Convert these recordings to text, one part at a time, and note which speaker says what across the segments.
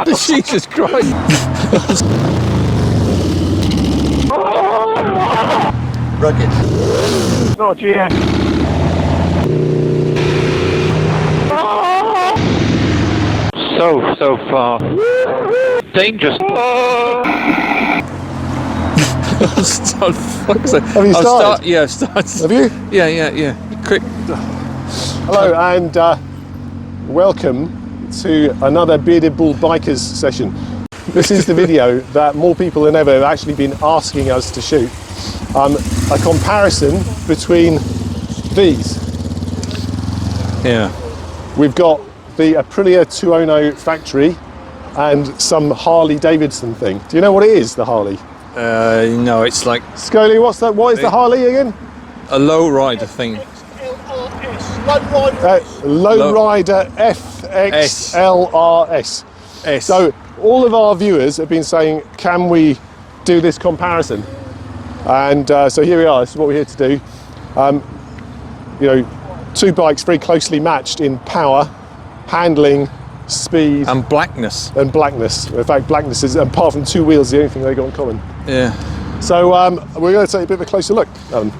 Speaker 1: Jesus Christ.
Speaker 2: Rugged.
Speaker 3: Not GS. So far. Dangerous.
Speaker 2: Have you started?
Speaker 1: Yeah, I've started.
Speaker 2: Have you?
Speaker 1: Yeah. Quick.
Speaker 2: Hello and welcome to another Bearded Bull Bikers session. This is the video that more people than ever have actually been asking us to shoot. A comparison between these.
Speaker 1: Yeah.
Speaker 2: We've got the Aprilia Tuono factory and some Harley Davidson thing. Do you know what it is, the Harley?
Speaker 1: No, it's like
Speaker 2: Scully, what's that? What is the Harley again?
Speaker 1: a low rider thing.
Speaker 2: Lowrider FXLRS.
Speaker 1: S.
Speaker 2: So all of our viewers have been saying, can we do this comparison? And so here we are. This is what we're here to do. You know, two bikes very closely matched in power, handling, speed,
Speaker 1: And blackness.
Speaker 2: and blackness. In fact, blackness is, apart from two wheels, the only thing they got in common.
Speaker 1: Yeah.
Speaker 2: So we're going to take a bit of a closer look.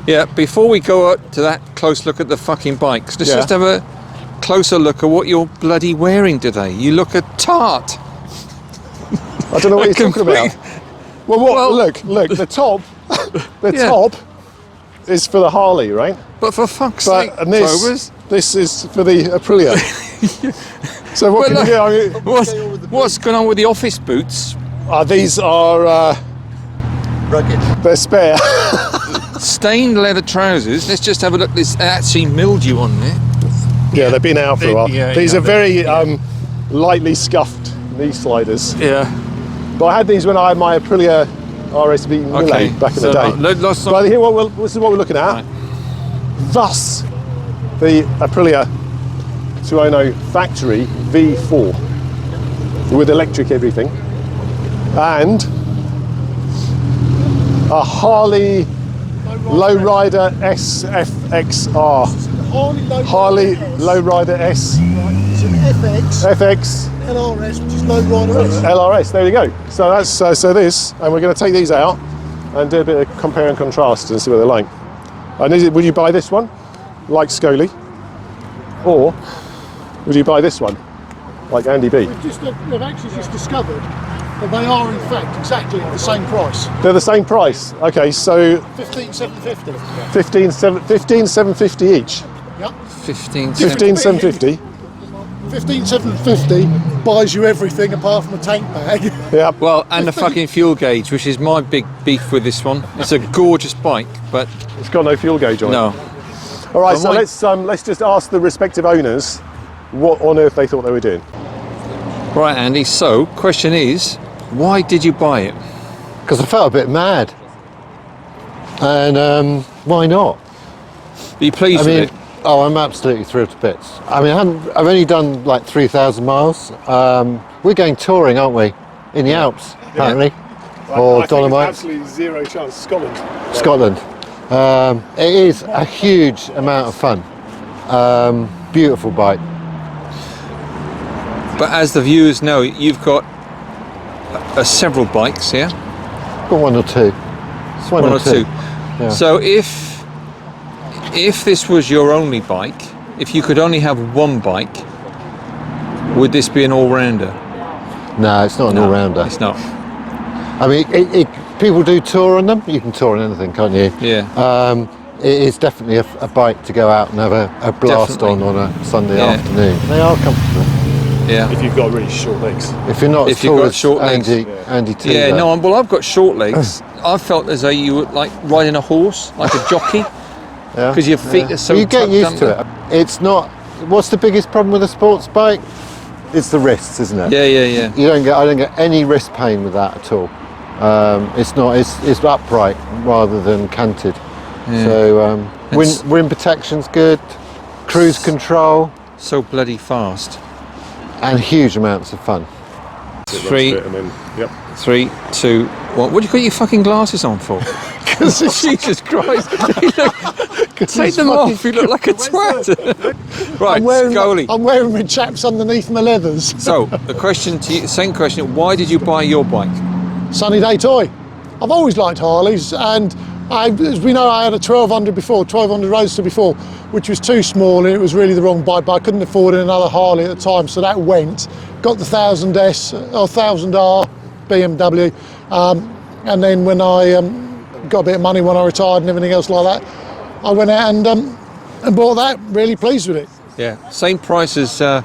Speaker 1: Yeah, before we go up to that close look at the fucking bikes, let's
Speaker 2: Yeah.
Speaker 1: just have a closer look at what you're bloody wearing today. You look a tart.
Speaker 2: I don't know what you're talking about. Well, look, the top,
Speaker 1: Yeah.
Speaker 2: top is for the Harley, right?
Speaker 1: But for fuck's sake,
Speaker 2: And
Speaker 1: Tobers,
Speaker 2: this is for the Aprilia. So what
Speaker 1: Well,
Speaker 2: can you do? I mean,
Speaker 1: what's going on with the office boots?
Speaker 2: these are rugged. They're spare.
Speaker 1: Stained leather trousers. Let's just have a look. There's actually mildew on there.
Speaker 2: Yeah, they've been out for a while.
Speaker 1: Yeah,
Speaker 2: these
Speaker 1: yeah,
Speaker 2: are very lightly scuffed knee sliders.
Speaker 1: Yeah.
Speaker 2: But I had these when I had my Aprilia RSV Mille back in the day. But here, this is what we're looking at.
Speaker 1: Right.
Speaker 2: Thus, the Aprilia Tuono factory V4 with electric everything, and a Harley Lowrider SFXR. Harley Lowrider S.
Speaker 4: It's an
Speaker 2: FX
Speaker 4: LRS, which is Lowrider S.
Speaker 2: LRS. There we go. So that's so this, and we're going to take these out and do a bit of compare and contrast and see what they're like. And would you buy this one, like Scully, or would you buy this one, like Andy B?
Speaker 4: They've actually just discovered that they are in fact exactly the same price.
Speaker 2: They're the same price. Okay, so
Speaker 4: 15,750.
Speaker 2: 15,750 each.
Speaker 4: Yep.
Speaker 2: 15,750.
Speaker 4: 15,750 buys you everything apart from a tank bag.
Speaker 2: Yeah.
Speaker 1: Well, and the fucking fuel gauge, which is my big beef with this one. It's a gorgeous bike, but
Speaker 2: It's got no fuel gauge on it.
Speaker 1: no.
Speaker 2: All right,
Speaker 1: But
Speaker 2: so let's just ask the respective owners what on earth they thought they were doing.
Speaker 1: Right, Andy. So, question is, why did you buy it?
Speaker 5: Because I felt a bit mad, and why not?
Speaker 1: Are you pleased
Speaker 5: I
Speaker 1: with
Speaker 5: mean,
Speaker 1: it?
Speaker 5: oh, I'm absolutely thrilled to bits. I mean, I've only done like 3,000 miles. We're going touring, aren't we? In the Alps, apparently, or Dolomites,
Speaker 2: absolutely zero chance. Scotland.
Speaker 5: Scotland. It is a huge amount of fun. Beautiful bike.
Speaker 1: But as the viewers know, you've got several bikes here.
Speaker 5: Got one or two. It's one or two. Yeah.
Speaker 1: So if this was your only bike, if you could only have one bike, would this be an all-rounder?
Speaker 5: No, it's not an all-rounder.
Speaker 1: It's not.
Speaker 5: I mean, people do tour on them. You can tour on anything, can't you?
Speaker 1: Yeah.
Speaker 5: It is definitely a bike to go out and have a blast
Speaker 1: Definitely.
Speaker 5: on a Sunday
Speaker 1: Yeah.
Speaker 5: afternoon. They are comfortable.
Speaker 1: Yeah.
Speaker 2: If you've got really short legs.
Speaker 5: If you're not
Speaker 1: If
Speaker 5: as
Speaker 1: you've
Speaker 5: tall
Speaker 1: got
Speaker 5: as
Speaker 1: short legs.
Speaker 5: Andy T.
Speaker 1: Yeah,
Speaker 5: though.
Speaker 1: no, well, I've got short legs. I felt as though you were like riding a horse, like a jockey,
Speaker 5: Yeah.
Speaker 1: because your feet are so
Speaker 5: You get
Speaker 1: tucked
Speaker 5: used to
Speaker 1: under.
Speaker 5: it. It's not. What's the biggest problem with a sports bike? It's the wrists, isn't it?
Speaker 1: Yeah.
Speaker 5: I don't get any wrist pain with that at all. It's not. It's upright rather than canted.
Speaker 1: Yeah.
Speaker 5: So wind protection's good. Cruise control.
Speaker 1: So bloody fast.
Speaker 5: And huge amounts of fun.
Speaker 1: 3,
Speaker 2: And then, yep.
Speaker 1: 3, 2, 1. What do you got your fucking glasses on for? Jesus Christ! Take them off. You look like a twat. Right, Scully.
Speaker 4: I'm wearing my chaps underneath my leathers.
Speaker 1: So the question to you, second question: why did you buy your bike?
Speaker 4: Sunny day toy. I've always liked Harleys, and as we know, I had a 1200 Roadster before, which was too small and it was really the wrong bike, but I couldn't afford another Harley at the time, so that went. Got the 1000S or 1000R BMW, and then when I got a bit of money when I retired and everything else like that, I went out and bought that. Really pleased with it.
Speaker 1: Yeah, same price as the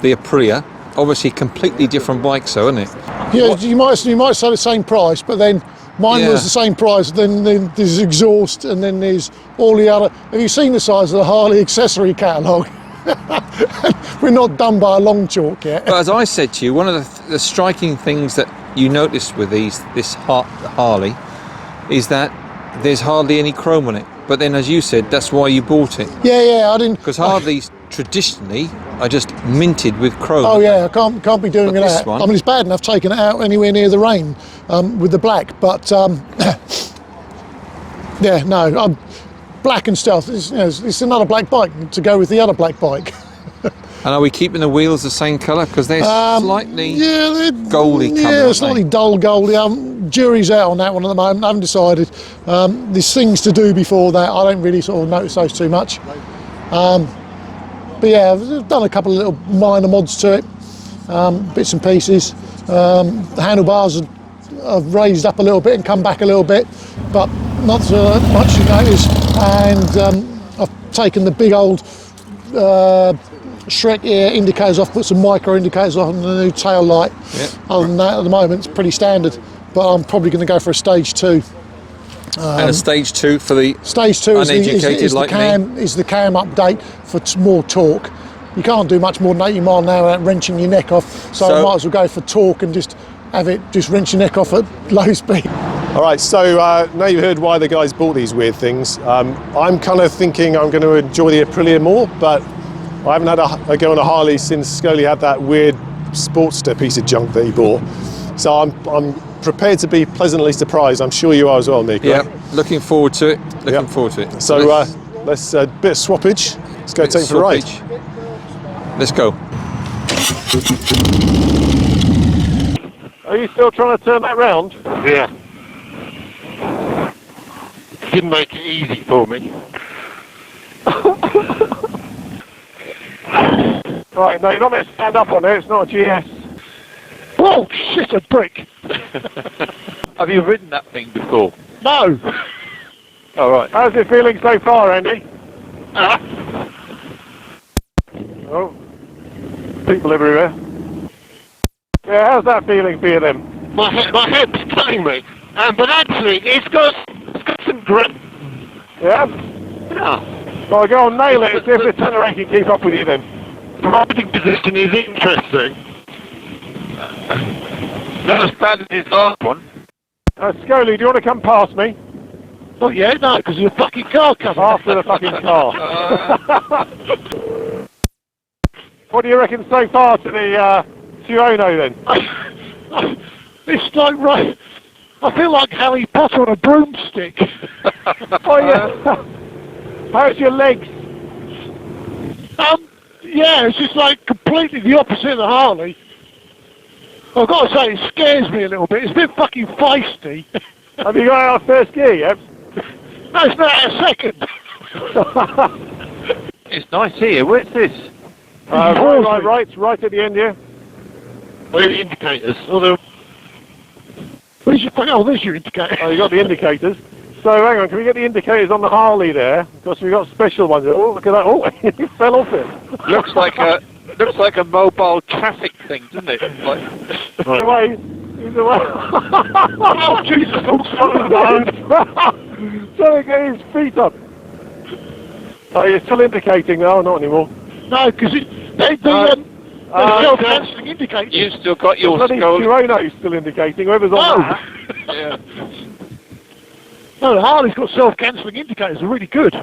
Speaker 1: Aprilia. Obviously, completely different bikes, though, isn't it?
Speaker 4: Yeah, you might say the same price, but then mine was the same price. Then there's exhaust, and then there's all the other. Have you seen the size of the Harley accessory catalogue? We're not done by a long chalk yet.
Speaker 1: But as I said to you, one of the striking things that you notice with this Harley is that there's hardly any chrome on it. But then, as you said, that's why you bought it.
Speaker 4: Yeah, I didn't.
Speaker 1: Because Harleys traditionally are just minted with chrome.
Speaker 4: Oh yeah, I can't be doing
Speaker 1: But
Speaker 4: that. I mean, it's bad enough taking it out anywhere near the rain with the black, but yeah, no, black and stealth. It's another black bike to go with the other black bike.
Speaker 1: And are we keeping the wheels the same colour? Because they're slightly
Speaker 4: they're
Speaker 1: goldy colour.
Speaker 4: Yeah, slightly dull goldy. Jury's out on that one at the moment. I haven't decided. There's things to do before that. I don't really sort of notice those too much. But yeah, I've done a couple of little minor mods to it, bits and pieces. The handlebars have raised up a little bit and come back a little bit, but not so much to notice. And I've taken the big old Shrek ear indicators off, put some micro indicators on the new tail light.
Speaker 1: Yep.
Speaker 4: Other than that, at the moment, it's pretty standard, but I'm probably going to go for a stage 2.
Speaker 1: And a stage 2 for the
Speaker 4: Stage 2
Speaker 1: uneducated like me.
Speaker 4: Is the cam update for more torque. You can't do much more than 80 mile an hour without wrenching your neck off, so I might as well go for torque and just have it just wrench your neck off at low speed.
Speaker 2: All right, so now you've heard why the guys bought these weird things. I'm kind of thinking I'm going to enjoy the Aprilia more, but I haven't had a go on a Harley since Scully had that weird Sportster piece of junk that he bought. So I'm prepared to be pleasantly surprised. I'm sure you are as well, Nick.
Speaker 1: Yeah,
Speaker 2: right?
Speaker 1: looking forward to it. Looking forward to it.
Speaker 2: So let's bit of swappage. Let's go take it for a ride.
Speaker 1: Let's go.
Speaker 3: Are you still trying to turn that round?
Speaker 6: Yeah. Didn't make it easy for me.
Speaker 3: Right, no, you're not meant to stand up on it. It's not a GS.
Speaker 4: Whoa, shit, a brick.
Speaker 3: Have you ridden that thing before?
Speaker 4: No.
Speaker 3: All right. How's it feeling so far, Andy? Oh, people everywhere. Yeah, how's that feeling for you then?
Speaker 6: My head's telling me, but actually it's got some grip.
Speaker 3: Yeah?
Speaker 6: Yeah.
Speaker 3: Well, go on, nail it. See if the tenor can keep up with you then.
Speaker 6: The riding position is interesting. Not as bad as his last one.
Speaker 3: Scully, do you want to come past me?
Speaker 6: Oh yeah, no, because there's a fucking car coming.
Speaker 3: After the fucking car. What do you reckon so far to the Tuono then?
Speaker 6: It's like right. I feel like Harry Potter on a broomstick.
Speaker 3: Oh yeah. How's your legs?
Speaker 6: Yeah, it's just like completely the opposite of the Harley. I've got to say, it scares me a little bit. It's a bit fucking feisty.
Speaker 3: Have you got out of first gear yet?
Speaker 6: No, it's not a second.
Speaker 3: It's nice here. Where's this? Right at the end here.
Speaker 6: Where are the indicators? Although, where's your, oh, there's your indicator.
Speaker 3: Oh, you got the indicators. So hang on, can we get the indicators on the Harley there? Because we've got special ones. Oh, look at that. Oh, he fell off it.
Speaker 7: Looks like a mobile traffic thing, doesn't it? Like,
Speaker 3: He's away. He's away.
Speaker 6: Oh, Jesus, I'm
Speaker 3: Trying to get his feet up. Oh, you're still indicating? No, not anymore.
Speaker 6: No, because they're self-cancelling indicators.
Speaker 7: you still got your
Speaker 3: Bloody
Speaker 7: skull.
Speaker 3: Tuono's still indicating. Whoever's on that.
Speaker 7: Yeah.
Speaker 6: No, the Harley's got self-cancelling indicators. They're really good.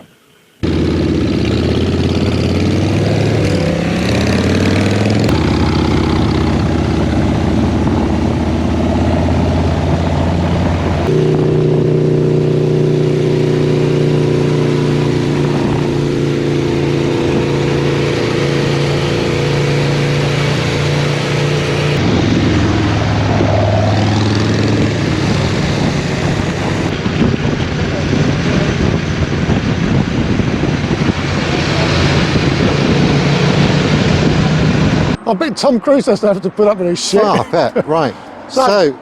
Speaker 4: I bet Tom Cruise has to have to put up with this shit.
Speaker 5: Oh, I bet. Right.
Speaker 4: So-
Speaker 5: So,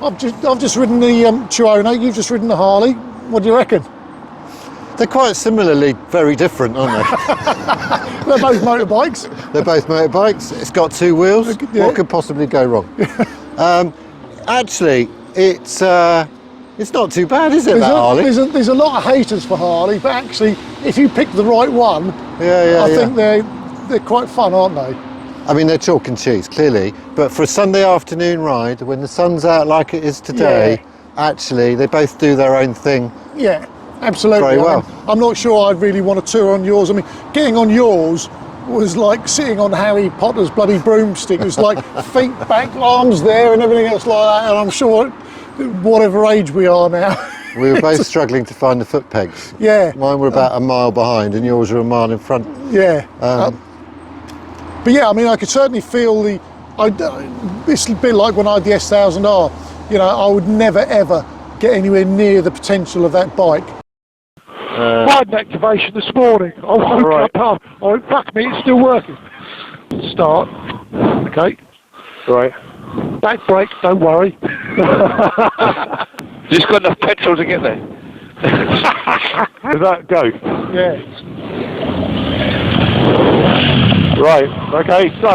Speaker 4: I've just ridden the Tuono. You've just ridden the Harley. What do you reckon?
Speaker 5: they're quite similarly very different, aren't they?
Speaker 4: They're both motorbikes.
Speaker 5: They're both motorbikes. It's got two wheels.
Speaker 4: Yeah.
Speaker 5: What could possibly go wrong? Actually, it's not too bad, is it, that Harley?
Speaker 4: There's a lot of haters for Harley, but actually, if you pick the right one, I think they're quite fun, aren't they?
Speaker 5: I mean, they're chalk and cheese, clearly, but for a Sunday afternoon ride, when the sun's out like it is today, actually, they both do their own thing.
Speaker 4: Yeah, absolutely.
Speaker 5: Very well.
Speaker 4: I'm not sure I'd really want to tour on yours. I mean, getting on yours was like sitting on Harry Potter's bloody broomstick. It was like feet back, arms there, and everything else like that. And I'm sure, whatever age we are now.
Speaker 5: We were both struggling to find the foot pegs.
Speaker 4: Yeah.
Speaker 5: Mine were about a mile behind, and yours were a mile in front.
Speaker 4: Yeah. But yeah, I mean, I could certainly feel it's a bit like when I had the S1000R. You know, I would never ever get anywhere near the potential of that bike.
Speaker 6: Button activation this morning. I woke up. Oh, fuck me, it's still working. Start. Okay.
Speaker 3: Right.
Speaker 6: Back brake, don't worry.
Speaker 7: Just got enough petrol to get there.
Speaker 3: Does that go?
Speaker 6: Yeah.
Speaker 3: Right. Okay. So.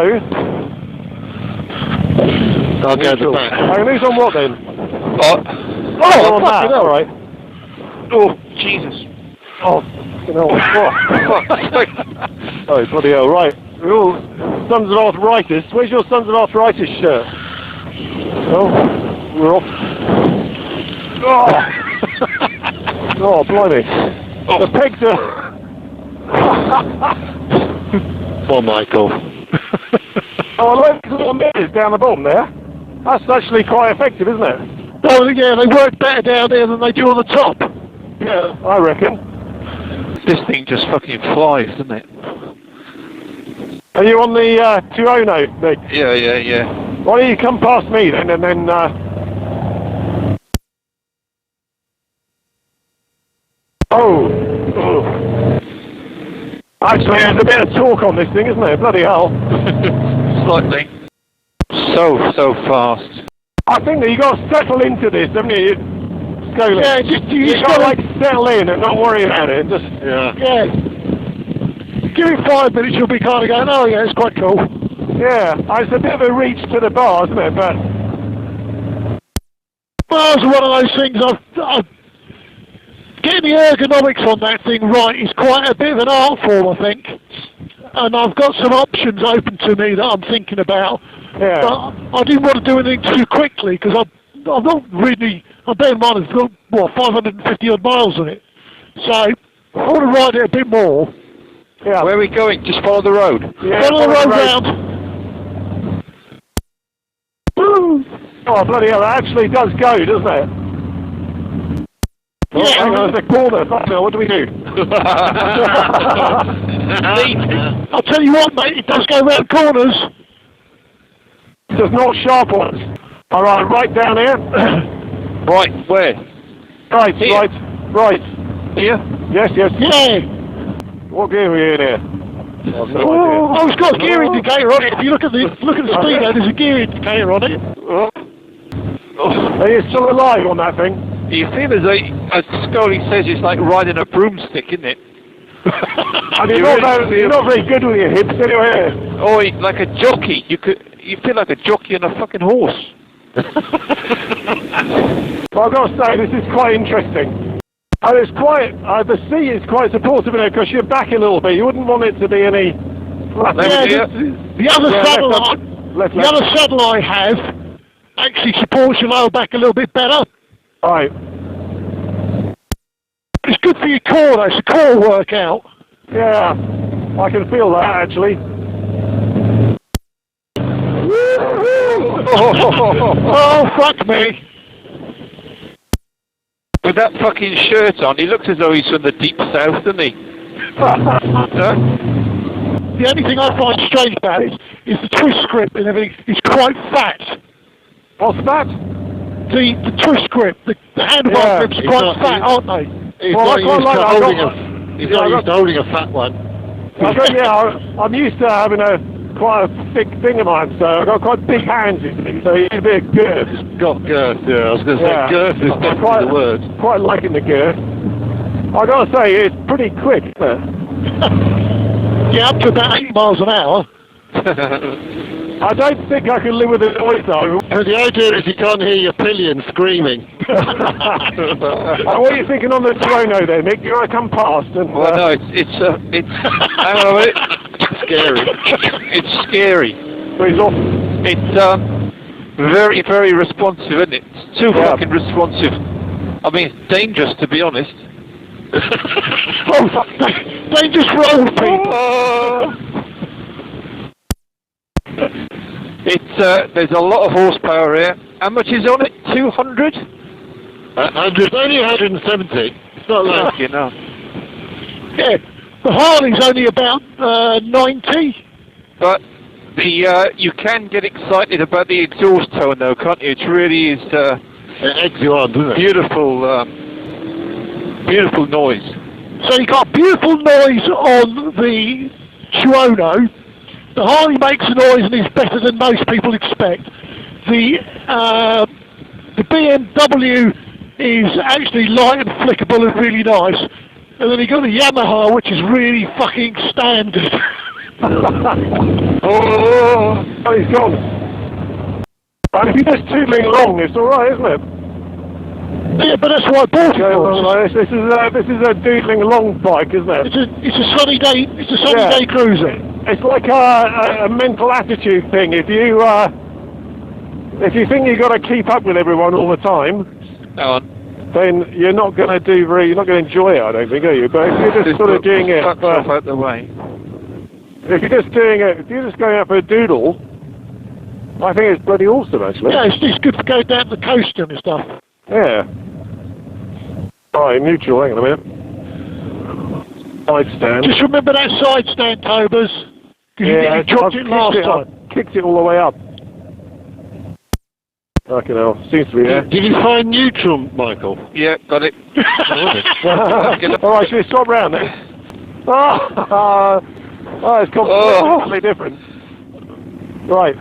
Speaker 7: I'll go to the back.
Speaker 3: And who's on what then?
Speaker 7: Oh,
Speaker 3: On that. All right.
Speaker 7: oh, Jesus.
Speaker 3: Oh, you know what? Oh, bloody hell! Right. We're all sons of arthritis. Where's your sons of arthritis shirt? Oh, we're off. Oh, oh, blimey!
Speaker 7: Oh.
Speaker 3: The pegs are.
Speaker 7: Poor Michael.
Speaker 3: Oh, look, little meters down the bottom there. That's actually quite effective, isn't it?
Speaker 6: Oh, yeah, they work better down there than they do on the top.
Speaker 3: Yeah, I reckon.
Speaker 7: This thing just fucking flies, doesn't it?
Speaker 3: Are you on the Tuono, Nick?
Speaker 7: Yeah.
Speaker 3: Why don't you come past me then, and then... Oh! Actually, there's a bit of torque on this thing, isn't there? Bloody hell.
Speaker 7: Slightly. So fast.
Speaker 3: I think that you got to settle into this, haven't you? Scaling.
Speaker 6: Yeah,
Speaker 3: you got to like settle in and not worry about it. Just
Speaker 6: Yeah. Give it 5 minutes, you'll be kind of going, oh yeah, it's quite cool.
Speaker 3: yeah. It's a bit of a reach to the bar, isn't it? But
Speaker 6: Bars are one of those things getting the ergonomics on that thing right is quite a bit of an art form, I think. And I've got some options open to me that I'm thinking about.
Speaker 3: yeah.
Speaker 6: But I didn't want to do anything too quickly because I'm not really. I bear in mind it's got 550 odd miles on it, so I want to ride it a bit more.
Speaker 3: Yeah.
Speaker 7: Where are we going? Just follow the road.
Speaker 3: Yeah,
Speaker 6: Follow the road round.
Speaker 3: Oh, bloody hell, that actually does go, doesn't it? Oh,
Speaker 6: Yeah.
Speaker 3: hang on, there's a corner. Fuck no, what do we do?
Speaker 6: I'll tell you what, mate, it does go round corners.
Speaker 3: Just not sharp ones. All right down here.
Speaker 7: Right, where?
Speaker 3: Right,
Speaker 7: Here.
Speaker 3: right.
Speaker 7: Here?
Speaker 3: Yes.
Speaker 6: Yeah.
Speaker 3: What gear are we in here? I've no idea.
Speaker 6: Oh, it's got a gear indicator on it. If you look at the speedo, there's a gear indicator on it.
Speaker 3: Are you still alive on that thing?
Speaker 7: You feel as Scully says, it's like riding a broomstick, isn't it?
Speaker 3: And you're not very good with your hips anyway.
Speaker 7: Oh, like a jockey. You feel like a jockey on a fucking horse.
Speaker 3: Well, I've got to say, this is quite interesting. And it's quite, the seat is quite supportive in it because you're back a little bit. You wouldn't want it to be any...
Speaker 6: Yeah, the other saddle I have actually supports your lower back a little bit better.
Speaker 3: Right.
Speaker 6: It's good for your core though, it's a core workout.
Speaker 3: Yeah, I can feel that actually.
Speaker 6: Oh, fuck me.
Speaker 7: With that fucking shirt on, he looks as though he's from the deep south, doesn't he?
Speaker 6: The only thing I find strange about it is the twist grip and everything is quite fat.
Speaker 3: What's that?
Speaker 6: The twist grip, the handlebar grips are quite fat, aren't they?
Speaker 5: He's
Speaker 3: Well,
Speaker 5: not
Speaker 3: I quite
Speaker 5: used
Speaker 3: like
Speaker 5: to
Speaker 3: that.
Speaker 5: holding a fat one.
Speaker 3: I'm used to having a quite a thick thing of mine, so I've got quite big hands, you see, so you need a bit of girth.
Speaker 5: It's got girth, yeah. I was going to say
Speaker 3: Yeah.
Speaker 5: girth is definitely the word.
Speaker 3: Quite liking the girth. I got to say, it's pretty quick, isn't it?
Speaker 6: Yeah, up to about 8 miles an hour.
Speaker 3: I don't think I can live with the noise though.
Speaker 5: And the idea is you can't hear your pillion screaming.
Speaker 3: What are you thinking on the Tuono there, Nick? You want to come past? And,
Speaker 7: Well, no, it's hang on a minute.
Speaker 5: Scary.
Speaker 7: It's scary.
Speaker 3: He's off.
Speaker 7: It's very, very responsive, isn't it? It's too fucking responsive. I mean, it's dangerous, to be honest.
Speaker 6: Oh, fuck. They just roll people.
Speaker 7: There's a lot of horsepower here. How much is on it? 200?
Speaker 5: It's only 170. It's not like,
Speaker 7: You know.
Speaker 6: Yeah, the Harley's only about 90.
Speaker 7: But you can get excited about the exhaust tone, though, can't you? It really is
Speaker 5: it eggs you on, doesn't it?
Speaker 7: beautiful, beautiful noise.
Speaker 6: So you got beautiful noise on the Tuono. The Harley makes a noise and is better than most people expect. The BMW is actually light and flickable and really nice. And then you got the Yamaha, which is really fucking standard.
Speaker 3: Oh, he's gone. But if you're just tootling along, it's alright, isn't it?
Speaker 6: Yeah, but that's why I bought it. For.
Speaker 3: This is a doodling along bike, isn't it?
Speaker 6: It's a sunny day. It's a sunny day cruiser.
Speaker 3: It's like a mental attitude thing. If you think you've got to keep up with everyone all the time,
Speaker 7: Hang on.
Speaker 3: then you're not going to you're not going to enjoy it, I don't think, are you? But if you're just sort of doing it,
Speaker 7: Fuck off out the way.
Speaker 3: if you're just doing it, if you're just going out for a doodle, I think it's bloody awesome, actually.
Speaker 6: Yeah, it's good for going down the coast and stuff.
Speaker 3: Yeah. Right, neutral. Hang on a minute. Side stand.
Speaker 6: Just remember that side stand, Tobers. Because you dropped it last time.
Speaker 3: I've kicked it all the way up. Fucking hell. Seems to be there.
Speaker 5: Did you find neutral, Michael?
Speaker 7: Yeah, got it.
Speaker 3: Alright, should we swap round then? Oh, it's completely different. Right.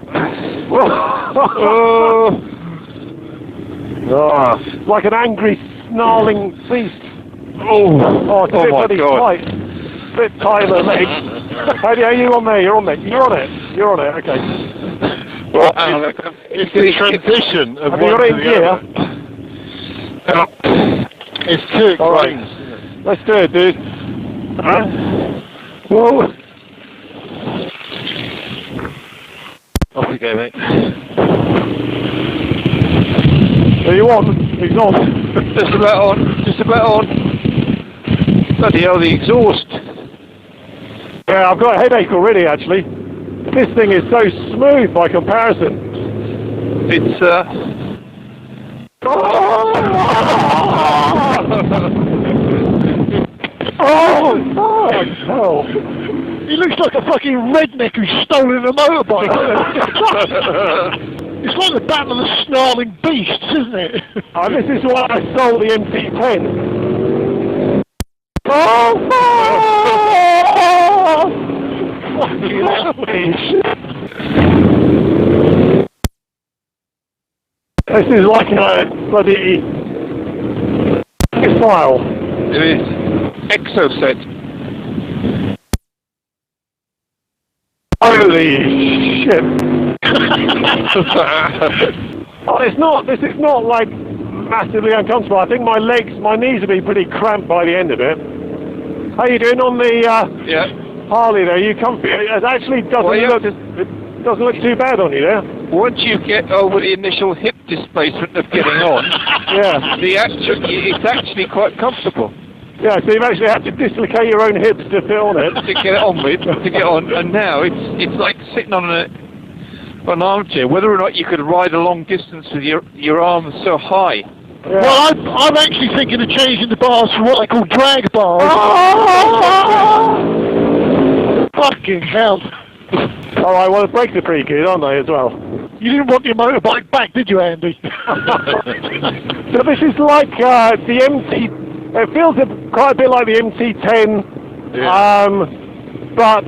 Speaker 3: It's like an angry, snarling beast. Oh, it's a bit bloody tight. A bit tight on the leg. How are you on there? You're on there. You're on it. You're on it. Okay.
Speaker 5: Well, it's the transition of
Speaker 3: Have you
Speaker 5: one
Speaker 3: got it
Speaker 5: to
Speaker 3: in
Speaker 5: the
Speaker 3: gear?
Speaker 5: other. It's too exciting.
Speaker 3: Right. Let's do it, dude. Whoa.
Speaker 5: Off we go, mate.
Speaker 3: Are you on? He's on.
Speaker 7: Just about on. Just about on. Bloody hell, the exhaust.
Speaker 3: Yeah, I've got a headache already, actually. This thing is so smooth by comparison.
Speaker 7: It's
Speaker 3: Oh, fuck hell.
Speaker 6: He looks like a fucking redneck who's stolen a motorbike. It's like the battle of the snarling beasts, isn't it?
Speaker 3: Oh, this is why I sold the MT10. Oh, fucking This is like a bloody file.
Speaker 7: it is exoset.
Speaker 3: Holy shit! Oh, this is not like massively uncomfortable. I think my knees will be pretty cramped by the end of it. How you doing on the
Speaker 7: Yeah.
Speaker 3: Harley there? You comfy? It actually doesn't look too bad on you there.
Speaker 7: Once you get over the initial hip displacement of getting on,
Speaker 3: Yeah.
Speaker 7: it's actually quite comfortable
Speaker 3: Yeah, so you've actually had to dislocate your own hips to fit on it.
Speaker 7: to get on with, to get on, and now it's like sitting on an armchair. Whether or not you could ride a long distance with your arms so high.
Speaker 3: Yeah.
Speaker 6: Well, I'm actually thinking of changing the bars for what they call drag bars. Fucking hell.
Speaker 3: Alright, well the brakes are pretty good, aren't they, as well?
Speaker 6: You didn't want your motorbike back, did you, Andy?
Speaker 3: So this is like the MT... It feels quite a bit like the MT10,
Speaker 5: Yeah.
Speaker 3: but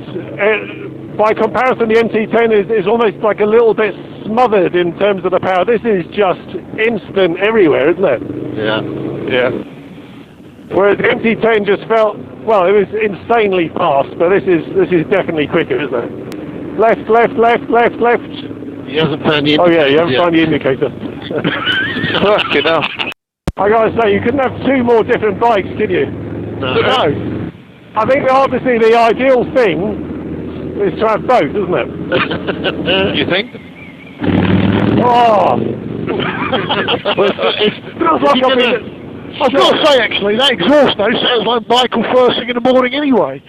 Speaker 3: by comparison, the MT10 is almost like a little bit smothered in terms of the power. This is just instant everywhere, isn't it?
Speaker 2: Yeah.
Speaker 3: Yeah. Whereas the MT10 just felt, well, it was insanely fast, but this is definitely quicker, isn't it? Left, left, left, left, left.
Speaker 2: He hasn't found the indicator.
Speaker 3: Oh yeah, you haven't found the indicator.
Speaker 7: Fucking hell.
Speaker 3: I gotta say, you couldn't have two more different bikes, could you? No. I think obviously the ideal thing is to have both, isn't it?
Speaker 7: You think?
Speaker 3: Oh!
Speaker 6: It feels like I've got to say, actually, that exhaust though sounds like Michael first thing in the morning anyway.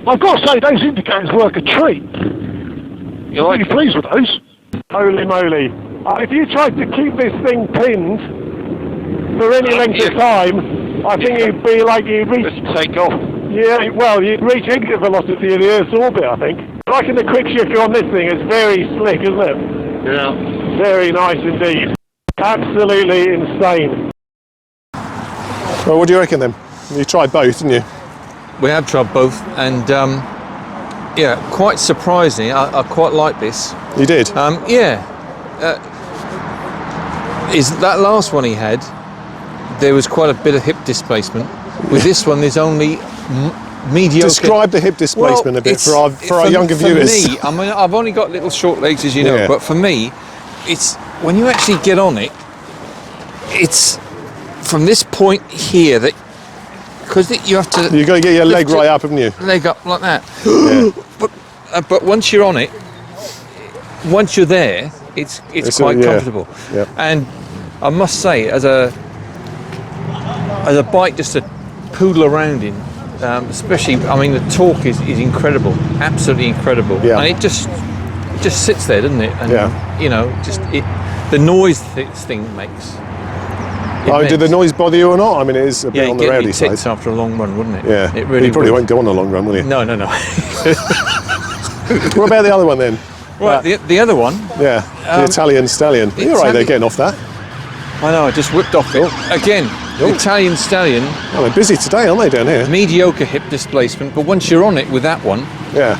Speaker 6: I've got to say, those indicators work a treat.
Speaker 7: You like
Speaker 6: I'm really pleased with those.
Speaker 3: Holy moly. If you tried to keep this thing pinned for any length of time, I think you'd be like you'd reach...
Speaker 7: take off.
Speaker 3: Yeah, well, you'd reach exit velocity in the Earth's orbit, I think. I reckon the quick shifter on this thing is very slick, isn't it?
Speaker 2: Yeah.
Speaker 3: Very nice indeed. Absolutely insane.
Speaker 2: Well, what do you reckon then? You tried both, didn't you?
Speaker 1: We have tried both, and yeah, quite surprising. I quite like this.
Speaker 2: You did?
Speaker 1: Yeah. Is that last one he had? There was quite a bit of hip displacement. With this one, there's only mediocre.
Speaker 2: Describe the hip displacement a bit for our younger viewers.
Speaker 1: For me, I mean, I've only got little short legs, as you know,
Speaker 2: Yeah.
Speaker 1: but for me, it's when you actually get on it. It's from this point here that because you have to.
Speaker 2: You've got to get your leg right up, haven't you?
Speaker 1: Leg up like that.
Speaker 2: Yeah.
Speaker 1: But once you're on it, once you're there, it's quite comfortable.
Speaker 2: Yeah.
Speaker 1: And I must say, as a bike just to poodle around in, especially, I mean, the torque is incredible, absolutely incredible.
Speaker 2: Yeah.
Speaker 1: And it just sits there, doesn't it? And
Speaker 2: Yeah.
Speaker 1: you know, the noise this thing makes.
Speaker 2: Did the noise bother you or not? I mean, it is a bit on the rowdy side.
Speaker 1: Tits after a long run, wouldn't it?
Speaker 2: Yeah.
Speaker 1: It really
Speaker 2: You probably
Speaker 1: would.
Speaker 2: won't go on a long run, will you?
Speaker 1: No.
Speaker 2: What about the other one then?
Speaker 1: Right, the other one.
Speaker 2: Yeah, the Italian Stallion. You're right there, getting off that.
Speaker 1: I know, I just whipped off it. Again, the Italian Stallion,
Speaker 2: Oh, they're busy today, aren't they, down here?
Speaker 1: mediocre hip displacement, but once you're on it with that one,
Speaker 2: Yeah.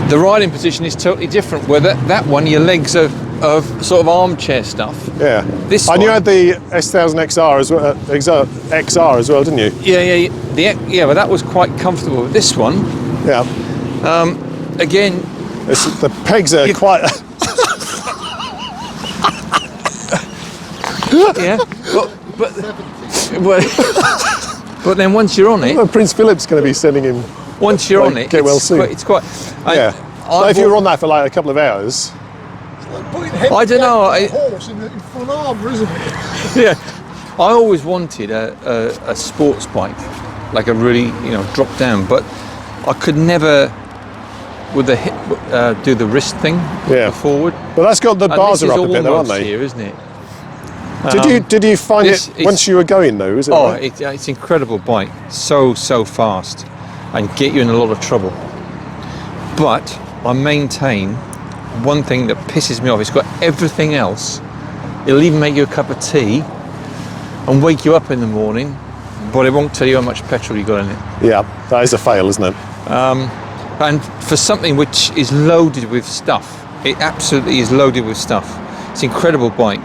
Speaker 1: the riding position is totally different. Where that one, your legs are of sort of armchair stuff.
Speaker 2: Yeah.
Speaker 1: This
Speaker 2: And you
Speaker 1: one-
Speaker 2: had the S1000 XR as well, XR as well, didn't you?
Speaker 1: Yeah, but that was quite comfortable. With this one,
Speaker 2: Yeah.
Speaker 1: again,
Speaker 2: The pegs are quite.
Speaker 1: yeah, but then once you're on it,
Speaker 2: Prince Philip's going to be sending him.
Speaker 1: once you're on it,
Speaker 2: get well soon.
Speaker 1: it's quite.
Speaker 2: Yeah. So if you were on that for like a couple of hours.
Speaker 1: I don't know.
Speaker 4: Horse in full armour, isn't it?
Speaker 1: Yeah, I always wanted a sports bike, like a really drop down, but I could never with the hip do the wrist thing.
Speaker 2: Yeah.
Speaker 1: Forward.
Speaker 2: But that's got the
Speaker 1: And
Speaker 2: bars
Speaker 1: this
Speaker 2: are
Speaker 1: is
Speaker 2: up a bit, though, aren't
Speaker 1: almost
Speaker 2: they?
Speaker 1: Here, isn't it?
Speaker 2: Did you find
Speaker 1: this
Speaker 2: it
Speaker 1: is-
Speaker 2: once you were going though? Is it?
Speaker 1: Oh,
Speaker 2: right?
Speaker 1: it's incredible bike, so fast, and get you in a lot of trouble. But I maintain one thing that pisses me off. It's got everything else. It'll even make you a cup of tea and wake you up in the morning, but it won't tell you how much petrol you got in it.
Speaker 2: Yeah, that is a fail, isn't it?
Speaker 1: And for something which is loaded with stuff, it absolutely is loaded with stuff. It's an incredible bike,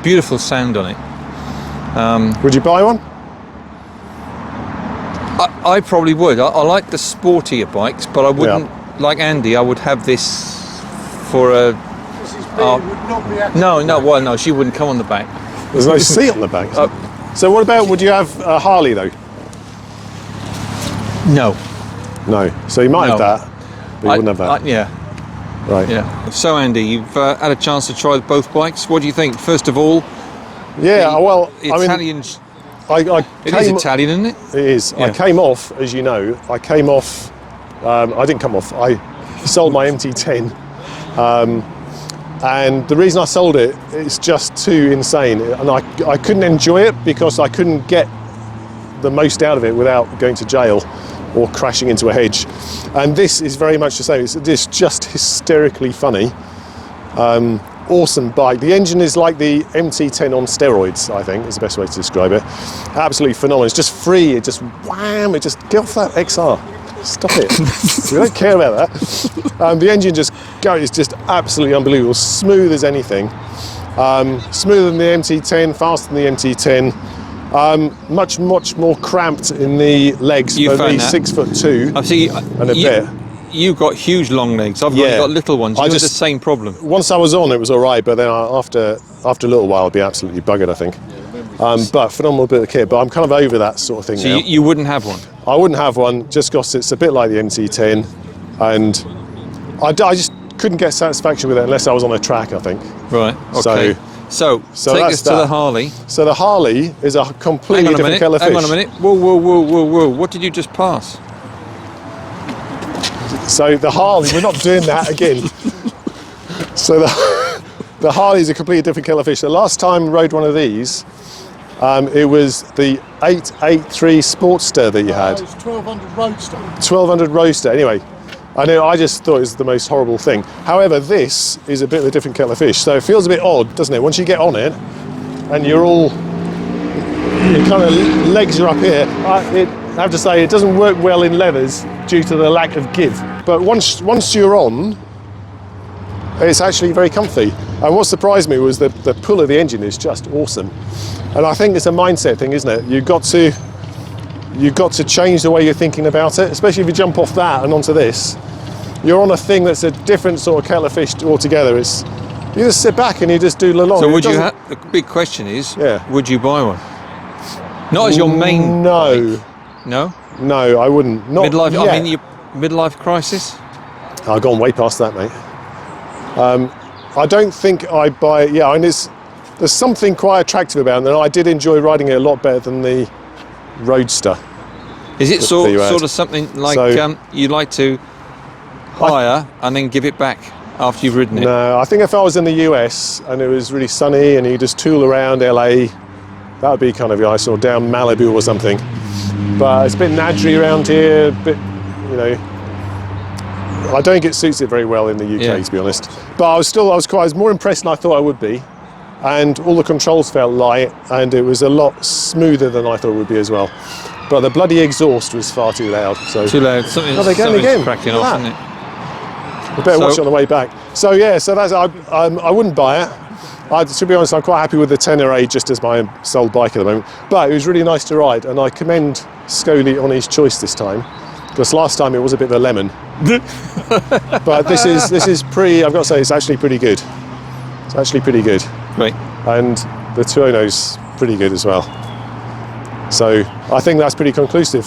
Speaker 1: beautiful sound on it.
Speaker 2: Would you buy one?
Speaker 1: I probably would. I like the sportier bikes, but I wouldn't, like Andy, I would have this for a...
Speaker 4: Mrs. B would not be happy.
Speaker 1: No, she wouldn't come on the back.
Speaker 2: There's no seat on the back. So what about, would you have a Harley though?
Speaker 1: No.
Speaker 2: No. So you might have
Speaker 1: No.
Speaker 2: that, but you wouldn't have that.
Speaker 1: Yeah.
Speaker 2: Right.
Speaker 1: Yeah. So Andy, you've had a chance to try both bikes. What do you think? First of all,
Speaker 2: Yeah, well, I mean,
Speaker 1: Italian.
Speaker 2: I
Speaker 1: It is Italian, isn't it?
Speaker 2: It is.
Speaker 1: Yeah.
Speaker 2: I came off, as you know, I didn't come off, I sold my MT10. And the reason I sold it, it's just too insane. And I couldn't enjoy it because I couldn't get the most out of it without going to jail or crashing into a hedge. And this is very much the same. It's just hysterically funny. Awesome bike. The engine is like the MT10 on steroids, I think, is the best way to describe it. Absolutely phenomenal. It's just free. It just wham. It just get off that XR. Stop it. We don't care about that. The engine just is just absolutely unbelievable. Smooth as anything. Smoother than the MT10, faster than the MT10. Much more cramped in the legs for the 6'2"
Speaker 1: I see.
Speaker 2: and a bit.
Speaker 1: You've got huge long legs. I've
Speaker 2: Yeah.
Speaker 1: got little ones. You have the same problem.
Speaker 2: Once I was on, it was all right, but then after a little while, I'd be absolutely buggered, I think. But phenomenal bit of kit. But I'm kind of over that sort of thing
Speaker 1: So
Speaker 2: now.
Speaker 1: you wouldn't have one?
Speaker 2: I wouldn't have one just because it's a bit like the MT10, and I just couldn't get satisfaction with it unless I was on a track, I think.
Speaker 1: Right. Okay. So take
Speaker 2: that's
Speaker 1: us to the Harley.
Speaker 2: So the Harley is a completely different kettle of fish.
Speaker 1: Hang on a minute. Whoa. What did you just pass?
Speaker 2: So the Harley, we're not doing that again. So the Harley is a completely different kettle of fish. The last time I rode one of these, it was the 883 Sportster that you had.
Speaker 4: It was 1200 Roadster.
Speaker 2: 1200 Roadster. Anyway, I just thought it was the most horrible thing. However, this is a bit of a different kettle of fish. So it feels a bit odd, doesn't it? Once you get on it, and your kind of legs are up here. I have to say, it doesn't work well in leathers due to the lack of give. But once you're on, it's actually very comfy. And what surprised me was the pull of the engine is just awesome. And I think it's a mindset thing, isn't it? You've got to change the way you're thinking about it, especially if you jump off that and onto this. You're on a thing that's a different sort of kettle of fish altogether. You just sit back and you just do along.
Speaker 1: So the big question is,
Speaker 2: Yeah.
Speaker 1: would you buy one? Not as your main
Speaker 2: No.
Speaker 1: bike. No?
Speaker 2: No, I wouldn't. Not
Speaker 1: Midlife,
Speaker 2: yet.
Speaker 1: I mean, your midlife crisis?
Speaker 2: I've gone way past that, mate. I don't think I'd buy it. Yeah, and there's something quite attractive about it, and I did enjoy riding it a lot better than the Roadster.
Speaker 1: Is it
Speaker 2: that
Speaker 1: sort
Speaker 2: you had.
Speaker 1: of something like
Speaker 2: So-
Speaker 1: you'd like to hire and then give it back after you've ridden it?
Speaker 2: No, I think if I was in the US and it was really sunny and you just tool around LA, that would be kind of nice, or down Malibu or something. But it's a bit nadry around here, a bit, I don't think it suits it very well in the UK, to be honest. But I was more impressed than I thought I would be. And all the controls felt light, and it was a lot smoother than I thought it would be as well. But the bloody exhaust was far too loud. So
Speaker 1: Too loud. Something's cracking off, isn't it?
Speaker 2: I better watch it on the way back. So yeah, so that's I wouldn't buy it. To be honest, I'm quite happy with the 10R just as my sole bike at the moment. But it was really nice to ride, and I commend Scully on his choice this time, because last time it was a bit of a lemon. But this is I've got to say, it's actually pretty good. It's actually pretty good.
Speaker 1: Right.
Speaker 2: And the Tuono's pretty good as well. So I think that's pretty conclusive.